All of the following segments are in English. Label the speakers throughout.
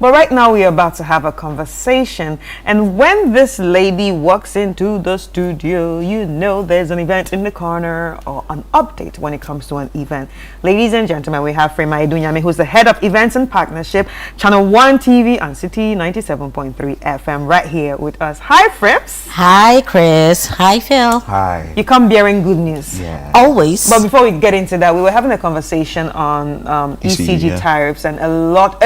Speaker 1: But right now we are about to have a conversation, and when this lady walks into the studio, you know there's an event in the corner or an update when it comes to an event. Ladies and gentlemen, we have Frema Edunyame, who's the head of events and partnership, ChannelOne TV and City 97.3 FM, right here with us. Hi, Frips.
Speaker 2: Hi, Chris. Hi, Phil.
Speaker 3: Hi.
Speaker 1: You come bearing good news.
Speaker 3: Yeah.
Speaker 2: Always.
Speaker 1: But before we get into that, we were having a conversation on ECG tariffs, and a lot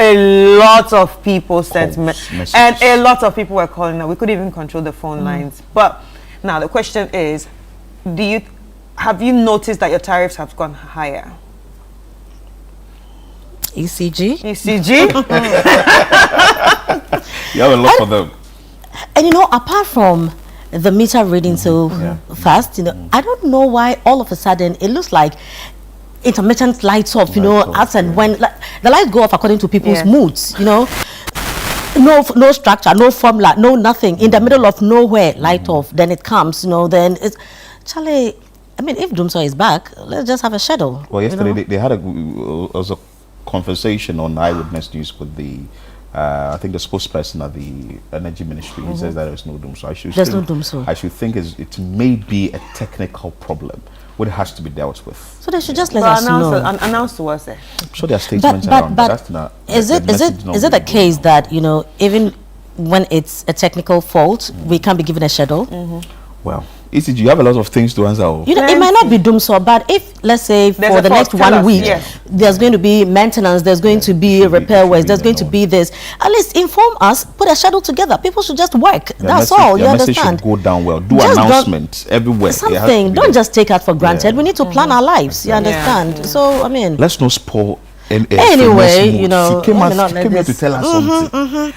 Speaker 1: of people sent messages, and a lot of people were calling. Now we could even control the phone lines. But now the question is, have you noticed that your tariffs have gone higher?
Speaker 2: ECG.
Speaker 3: You have a lot of them.
Speaker 2: And you know, apart from the meter reading so fast, you know, I don't know why all of a sudden it looks like intermittent lights off, you know, as and when, like, the lights go off according to people's moods, you know. No structure, no formula, no nothing. In the middle of nowhere, light off. Then it comes, you know. Then it's Charlie. I mean, if Doomsaw is back, let's just have a schedule.
Speaker 3: Well, yesterday they had a conversation on Eyewitness News with the I think the spokesperson at the Energy Ministry. He says that there's no Doomsaw.
Speaker 2: There's no Doomsaw.
Speaker 3: I should think it may be a technical problem what has to be dealt with.
Speaker 2: So they should just let us know.
Speaker 1: Announce to us.
Speaker 3: I'm sure there are statements around, but that's not.
Speaker 2: Is it a case that, you know, even when it's a technical fault, we can't be given a schedule?
Speaker 3: Well, ECG, you have a lot of things to answer.
Speaker 2: You know, it might not be Doomsaw, but if, let's say, for the next 1 week, there's going to be maintenance, there's going to be repair works, there's going to be this, at least inform us, put a schedule together. People should just work. That's all. You understand?
Speaker 3: Should go down well. Do announcements everywhere.
Speaker 2: Something. Don't just take it for granted. We need to plan our lives. You understand? So, I mean,
Speaker 3: let's not spoil.
Speaker 2: Anyway, you know,
Speaker 3: she came here to tell us something.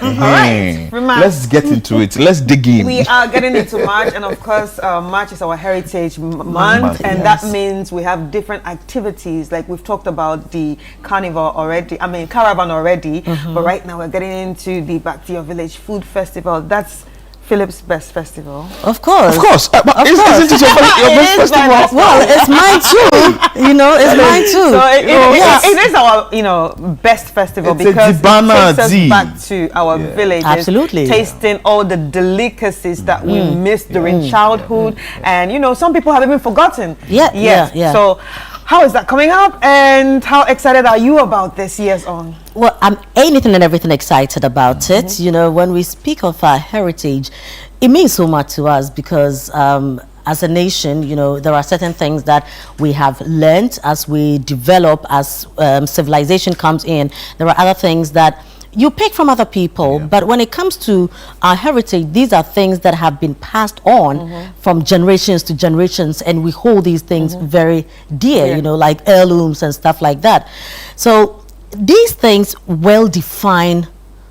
Speaker 3: All right, let's get into it. Let's dig in.
Speaker 1: We are getting into March, and of course, March is our Heritage Month, and that means we have different activities. Like we've talked about the carnival already. I mean, caravan already. But right now, we're getting into the Back to Your Village Food Festival. That's Philip's best festival.
Speaker 2: Of course.
Speaker 3: Isn't it your best festival?
Speaker 2: Well, it's mine too. You know, it's mine too.
Speaker 1: So it is our, you know, best festival because it takes us back to our villages.
Speaker 2: Absolutely.
Speaker 1: Tasting all the delicacies that we missed during childhood. And, you know, some people have even forgotten.
Speaker 2: Yeah.
Speaker 1: So how is that coming up, and how excited are you about this year's on?
Speaker 2: Well, I'm anything and everything excited about it. You know, when we speak of our heritage, it means so much to us because as a nation, you know, there are certain things that we have learned as we develop, as civilization comes in. There are other things that you pick from other people, but when it comes to our heritage, these are things that have been passed on from generations to generations, and we hold these things very dear, you know, like heirlooms and stuff like that. So these things well define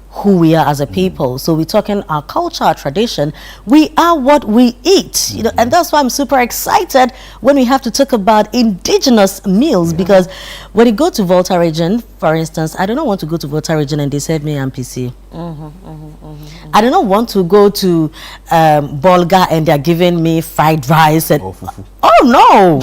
Speaker 2: who we are as a people. So we're talking our culture, our tradition. We are what we eat, you know, and that's why I'm super excited when we have to talk about indigenous meals, because when you go to Volta region, for instance, I do not want to go to Volta region and they serve me MPC. I do not want to go to Bolga and they're giving me fried rice and oh no,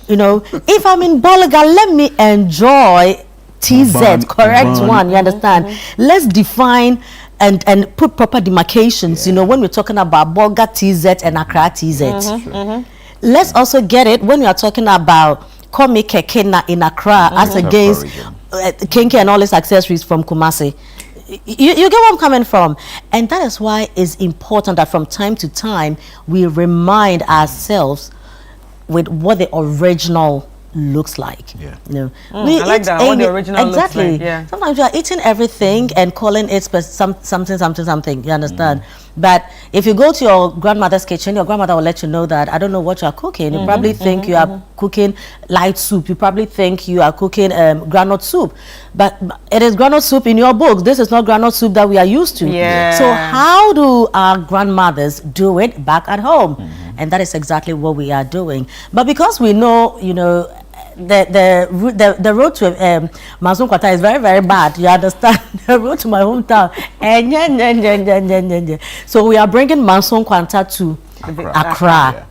Speaker 2: you know, if I'm in Bolga, let me enjoy TZ, correct one, you understand? Let's define and put proper demarcations, you know, when we're talking about Bolga TZ and Accra TZ. Let's also get it when we are talking about Komi Kekena in Accra as against Kinky and all these accessories from Kumasi. You get where I'm coming from? And that is why it's important that from time to time we remind ourselves with what the original looks like.
Speaker 3: Yeah.
Speaker 2: You know,
Speaker 1: I like that. What the original looks like. Yeah.
Speaker 2: Sometimes you are eating everything and calling it something. You understand? But if you go to your grandmother's kitchen, your grandmother will let you know that I don't know what you are cooking. You probably think you are cooking light soup. You probably think you are cooking granite soup, but it is granite soup in your books. This is not granite soup that we are used to.
Speaker 1: Yeah.
Speaker 2: So how do our grandmothers do it back at home? And that is exactly what we are doing. But because we know, you know, the road to Manson Kwanta is very, very bad. You understand? The road to my hometown. So we are bringing Manson Kwanta to Accra.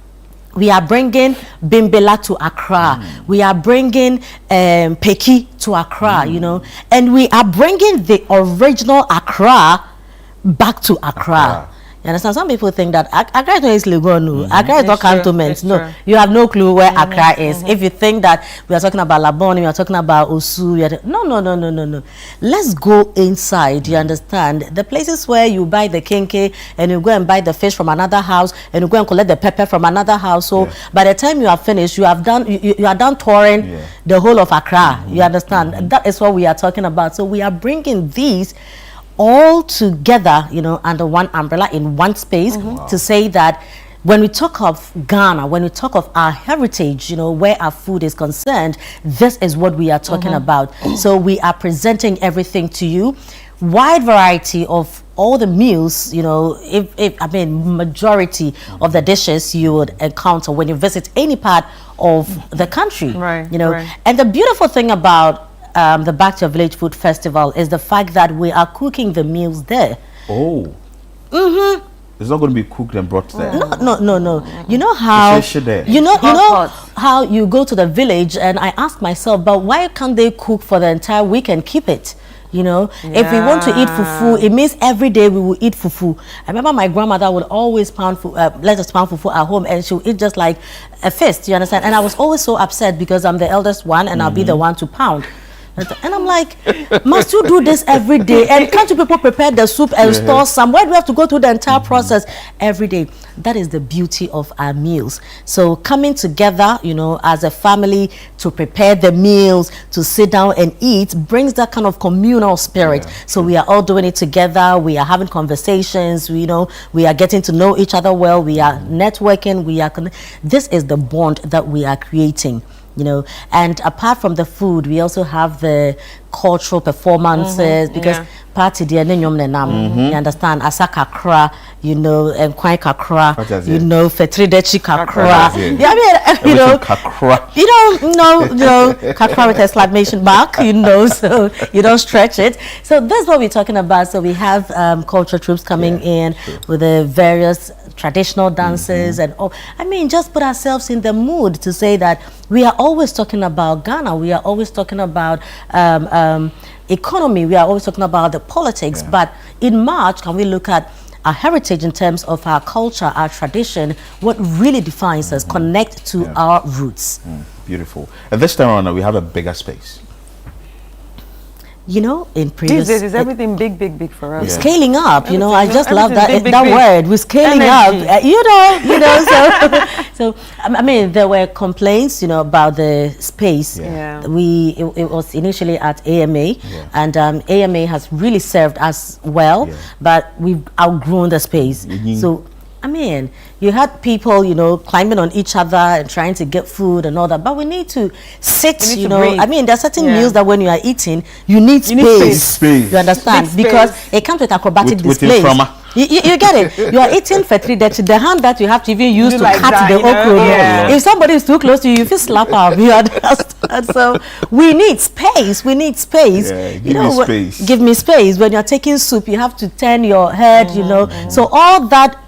Speaker 2: We are bringing Bimbela to Accra. We are bringing Peki to Accra, you know, and we are bringing the original Accra back to Accra. You understand? Some people think that Accra is Legon. Accra is not cantonment. No, you have no clue where Accra is. If you think that we are talking about Labone, we are talking about Osu, no. Let's go inside. You understand? The places where you buy the kenke and you go and buy the fish from another house and you go and collect the pepper from another house. So by the time you are finished, you have done you are done touring the whole of Accra. You understand? That is what we are talking about. So we are bringing these all together, you know, under one umbrella in one space to say that when we talk of Ghana, when we talk of our heritage, you know, where our food is concerned, this is what we are talking about. So we are presenting everything to you, wide variety of all the meals, you know, I mean majority of the dishes you would encounter when you visit any part of the country, you know. And the beautiful thing about the Back to Your Village Food Festival is the fact that we are cooking the meals there.
Speaker 3: Oh. It's not going to be cooked and brought there.
Speaker 2: No. You know how how you go to the village, and I ask myself, but why can't they cook for the entire week and keep it? You know, if we want to eat fufu, it means every day we will eat fufu. I remember my grandmother would always let us pound fufu at home, and she would eat just like a fist, you understand? And I was always so upset because I'm the eldest one and I'll be the one to pound. And I'm like, must you do this every day? And can't you people prepare the soup and store some? Why do we have to go through the entire process every day? That is the beauty of our meals. So coming together, you know, as a family to prepare the meals, to sit down and eat, brings that kind of communal spirit. So we are all doing it together. We are having conversations. We, you know, we are getting to know each other well. We are networking. This is the bond that we are creating. You know, and apart from the food, we also have the cultural performances because party the you understand Asaka Kra, you know, and Kwai Kakra, you know, Fetridechi Kakra. You know, Kakra with exclamation mark, you know, so you don't stretch it. So that's what we're talking about. So we have cultural troops coming in with the various traditional dances and all. I mean, just put ourselves in the mood to say that we are always talking about Ghana. We are always talking about economy. We are always talking about the politics. But in March, can we look at our heritage in terms of our culture, our tradition, what really defines us, connect to our roots.
Speaker 3: Beautiful. And this time around, we have a bigger space.
Speaker 2: You know, in previous...
Speaker 1: These days, is everything big for us.
Speaker 2: Scaling up, you know, I just love that
Speaker 1: big.
Speaker 2: word. We're scaling up, you know, so I mean, there were complaints, you know, about the space. It was initially at AMA, and AMA has really served us well, but we've outgrown the space. So, I mean, you had people, you know, climbing on each other and trying to get food and all that, but we need to sit, you know. Breathe. I mean, there are certain meals that when you are eating, you need space. You understand? Because it comes with acrobatic displays. You get it? You are eating for 3 days. The hand that you have to even use to cut the okra. If somebody is too close to you, if you slap out, you understand? So we need space. We need space.
Speaker 3: Give me space.
Speaker 2: Give me space. When you're taking soup, you have to turn your head, you know. So all that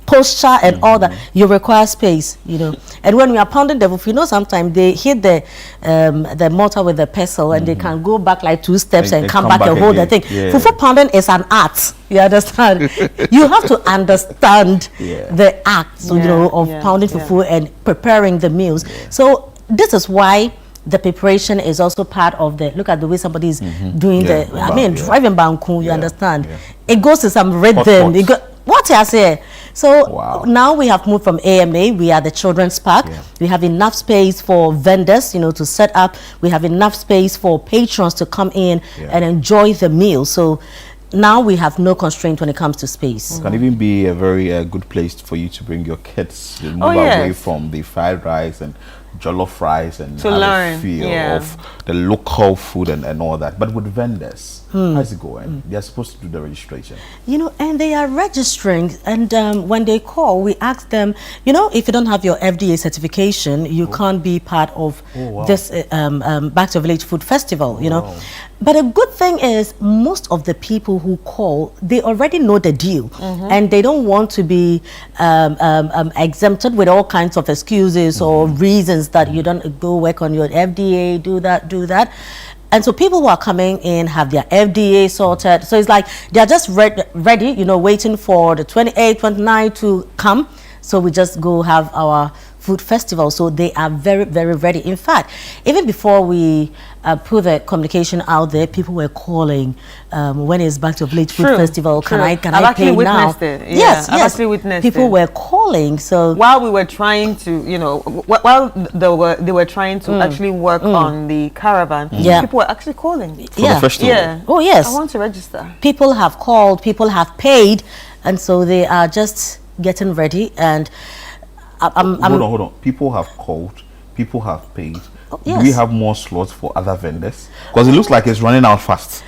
Speaker 2: posture and all that, you require space, you know. And when we are pounding the fufu, you know, sometimes they hit the mortar with the pestle and they can go back like 2 steps and come back and hold the thing. Fufu pounding is an art, you understand? You have to understand the act, you know, of pounding fufu and preparing the meals. So this is why the preparation is also part of the, look at the way somebody is doing I mean, driving banku, you understand? It goes to some rhythm. What I say? So now we have moved from AMA. We are the children's park. We have enough space for vendors, you know, to set up. We have enough space for patrons to come in and enjoy the meal. So now we have no constraint when it comes to space.
Speaker 3: It can even be a very good place for you to bring your kids to move away from the fried rice and jollof rice and to learn a feel of the local food and all that, but with vendors. How's it going? They are supposed to do the registration.
Speaker 2: You know, and they are registering, and when they call, we ask them, you know, if you don't have your FDA certification, you can't be part of this Back to Village Food Festival, you know. But a good thing is most of the people who call, they already know the deal, and they don't want to be exempted with all kinds of excuses or reasons that you don't go work on your FDA, do that. And so people who are coming in have their FDA sorted. So it's like they're just ready, you know, waiting for the 28th, 29th to come. So we just go have our food festival. So they are very, very ready. In fact, even before we put the communication out there, people were calling when it's Back to Village Food Festival. Can I pay now?
Speaker 1: I've actually witnessed it. Yeah,
Speaker 2: yes,
Speaker 1: I've actually witnessed it.
Speaker 2: People were calling. So
Speaker 1: while we were trying to, you know, while they were trying to actually work on the caravan, people were actually calling.
Speaker 3: For the festival.
Speaker 1: Yeah.
Speaker 2: Oh yes.
Speaker 1: I want to register.
Speaker 2: People have called. People have paid, and so they are just getting ready. And hold
Speaker 3: on. People have called. People have paid.
Speaker 2: Yes.
Speaker 3: Do we have more slots for other vendors? Because it looks like it's running out fast.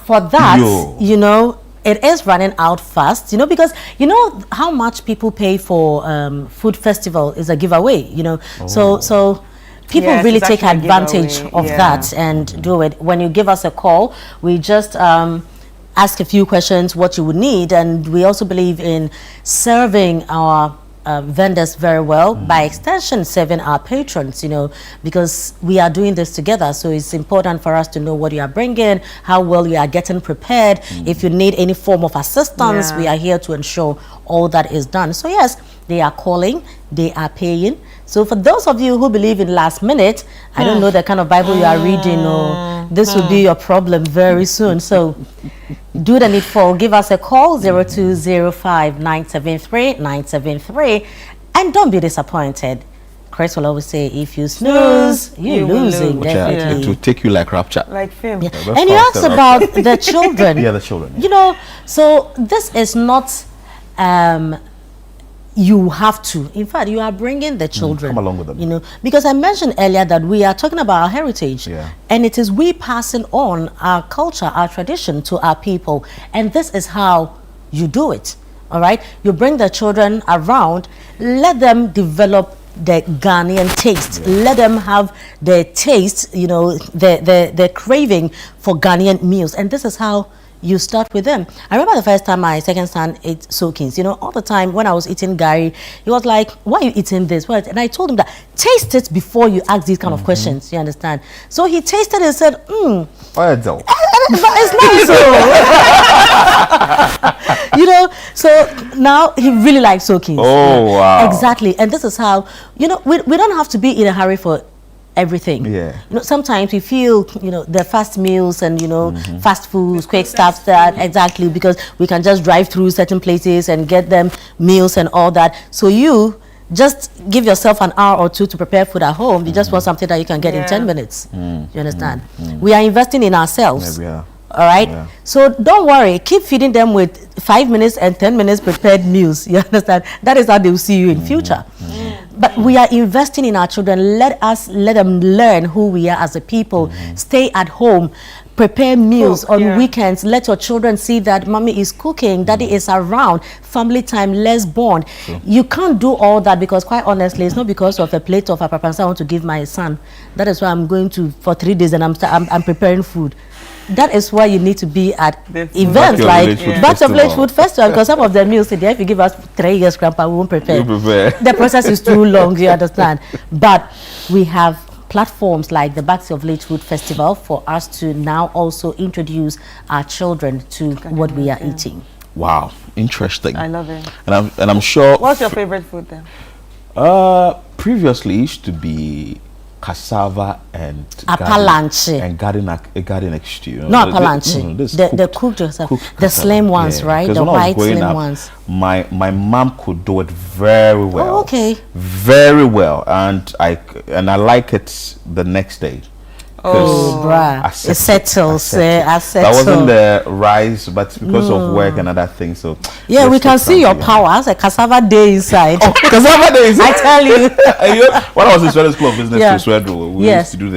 Speaker 2: For that, you know, it is running out fast, you know, because you know how much people pay for food festival is a giveaway, you know. So people really take advantage of that and do it. When you give us a call, we just ask a few questions what you would need, and we also believe in serving our vendors very well, by extension serving our patrons, you know, because we are doing this together. So it's important for us to know what you are bringing, how well you are getting prepared. If you need any form of assistance, we are here to ensure all that is done. So yes, they are calling, they are paying. So for those of you who believe in last minute, I don't know the kind of Bible you are reading, or this will be your problem very soon. So do the needful. Give us a call, 0205-973-973, and don't be disappointed. Chris will always say, if you snooze, you're losing. Definitely.
Speaker 3: It will take you like rapture.
Speaker 1: Like film.
Speaker 2: Yeah. And you asked about the children.
Speaker 3: Yeah, the children.
Speaker 2: You know, so this is not you have to. In fact, you are bringing the children.
Speaker 3: Come along with them.
Speaker 2: You know, because I mentioned earlier that we are talking about our heritage. And it is we passing on our culture, our tradition to our people. And this is how you do it. All right? You bring the children around, let them develop the Ghanaian taste. Let them have the taste, you know, the craving for Ghanaian meals. And this is how you start with them. I remember the first time my second son ate soakings. You know, all the time when I was eating gari, he was like, why are you eating this? And I told him that, taste it before you ask these kind of questions, you understand? So he tasted and said,
Speaker 3: it's
Speaker 2: nice. You know, so now he really likes soakings.
Speaker 3: Oh, wow.
Speaker 2: Exactly. And this is how, you know, we don't have to be in a hurry for everything. You know, sometimes we feel, you know, the fast meals and, you know, fast foods, quick stuff, that exactly, because we can just drive through certain places and get them meals and all that. So you just give yourself an hour or two to prepare food at home. You just want something that you can get in 10 minutes. You understand? We are investing in ourselves. All right. So don't worry. Keep feeding them with 5 minutes and 10 minutes prepared meals. You understand? That is how they will see you in future. But we are investing in our children. Let them learn who we are as a people. Stay at home. Prepare meals on weekends. Let your children see that mommy is cooking, daddy is around. Family time, let's bond. You can't do all that because, quite honestly, it's not because of a plate of apapansa I want to give my son. That is why I'm going to for 3 days and I'm preparing food. That is why you need to be at events like Back to Village Food Festival, because some of the meals today, if you give us 3 years, grandpa, we won't prepare. The process is too long, you understand? But we have platforms like the Back to Village Food Festival for us to now also introduce our children to what we are eating.
Speaker 3: Wow, interesting.
Speaker 1: I love it.
Speaker 3: And I'm sure.
Speaker 1: What's your favorite food then?
Speaker 3: Previously it used to be cassava and
Speaker 2: apalanche
Speaker 3: and garden stew.
Speaker 2: No, apalanche. The cooked the slim ones, right? The white slim ones.
Speaker 3: My mom could do it very well.
Speaker 2: Oh, okay.
Speaker 3: Very well, and I like it the next day.
Speaker 2: Oh, bruh. It settles.
Speaker 3: That wasn't the rice, but because of work and other things. So
Speaker 2: yeah, we can see your power. As a cassava day inside.
Speaker 3: Oh, cassava day inside.
Speaker 2: I tell you.
Speaker 3: When I was in Swedish Club Business to Sweden, we used to do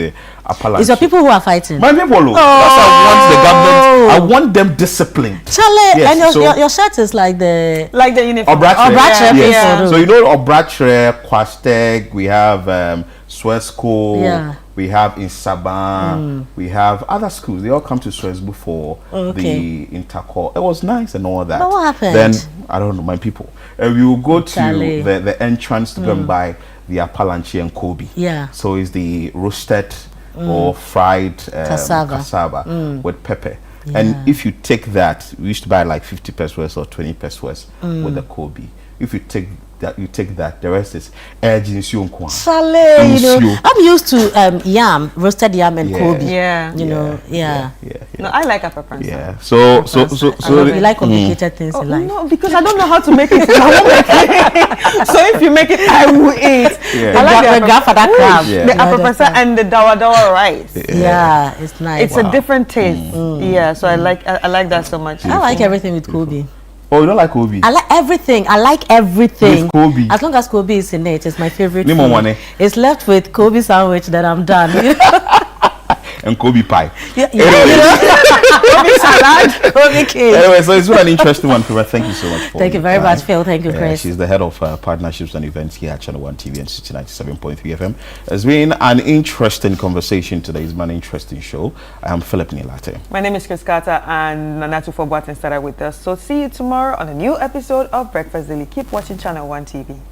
Speaker 3: Apalanche.
Speaker 2: It's your people who are fighting.
Speaker 3: My people, that's how I want the government. I want them disciplined.
Speaker 2: Charlie,
Speaker 3: Yes,
Speaker 2: and
Speaker 3: so-
Speaker 2: your shirt is like the
Speaker 1: uniform.
Speaker 3: Obratre.
Speaker 2: Obratre
Speaker 3: Yes.
Speaker 2: people.
Speaker 3: So you know Obratre, Kwasteg, we have Suez School,
Speaker 2: Yeah.
Speaker 3: we have in Saban, we have other schools. They all come to Suez before the intercore. It was nice and all that.
Speaker 2: But what happened?
Speaker 3: Then I don't know, my people. We will go to
Speaker 2: Charlie.
Speaker 3: the entrance to go and buy the Apalanche and Kobe.
Speaker 2: Yeah.
Speaker 3: So it's the roasted or fried
Speaker 2: Cassava.
Speaker 3: with pepper.
Speaker 2: Yeah.
Speaker 3: And if you take that, we used to buy like 50 pesos or 20 pesos with the Kobe. If you take that, the rest is urgency on kwan.
Speaker 2: Charlie, you know,
Speaker 3: Monsieur.
Speaker 2: I'm used to yam, roasted yam and Kobe.
Speaker 1: Yeah.
Speaker 2: You know, yeah.
Speaker 1: No, I like upper prancer.
Speaker 3: Yeah. So
Speaker 2: I know you like complicated things in life.
Speaker 1: No, because I don't know how to make it. I won't make it. So if you make it, I will eat.
Speaker 3: Yeah.
Speaker 1: I like
Speaker 2: The
Speaker 1: the
Speaker 2: grandfather crab.
Speaker 3: Yeah.
Speaker 1: the upper prancer and the dawa dawa rice.
Speaker 2: Yeah, it's nice.
Speaker 1: It's a different taste. Yeah, so I like that so much.
Speaker 2: I like everything with Kobe.
Speaker 3: Oh, you don't like Kobe?
Speaker 2: I like everything. I like everything.
Speaker 3: With Kobe.
Speaker 2: As long as Kobe is in it, it's my favorite
Speaker 3: Name one
Speaker 2: food.
Speaker 3: money.
Speaker 2: It's left with Kobe sandwich that I'm done.
Speaker 3: And Kobe pie.
Speaker 2: Yeah, you know? Kobe salad, Kobe cake.
Speaker 3: Anyway, so it's been an interesting one, Kura. Thank you so much for
Speaker 2: Thank you
Speaker 3: your
Speaker 2: very
Speaker 3: time.
Speaker 2: much, Phil. Thank you, Chris.
Speaker 3: She's the head of partnerships and events here at Channel One TV and City 97.3 FM. It's been an interesting conversation today. It's been an interesting show. I am Philip Nilate.
Speaker 1: My name is Chris Carter and Nanatu Fobuatin started with us. So see you tomorrow on a new episode of Breakfast Daily. Keep watching Channel One TV.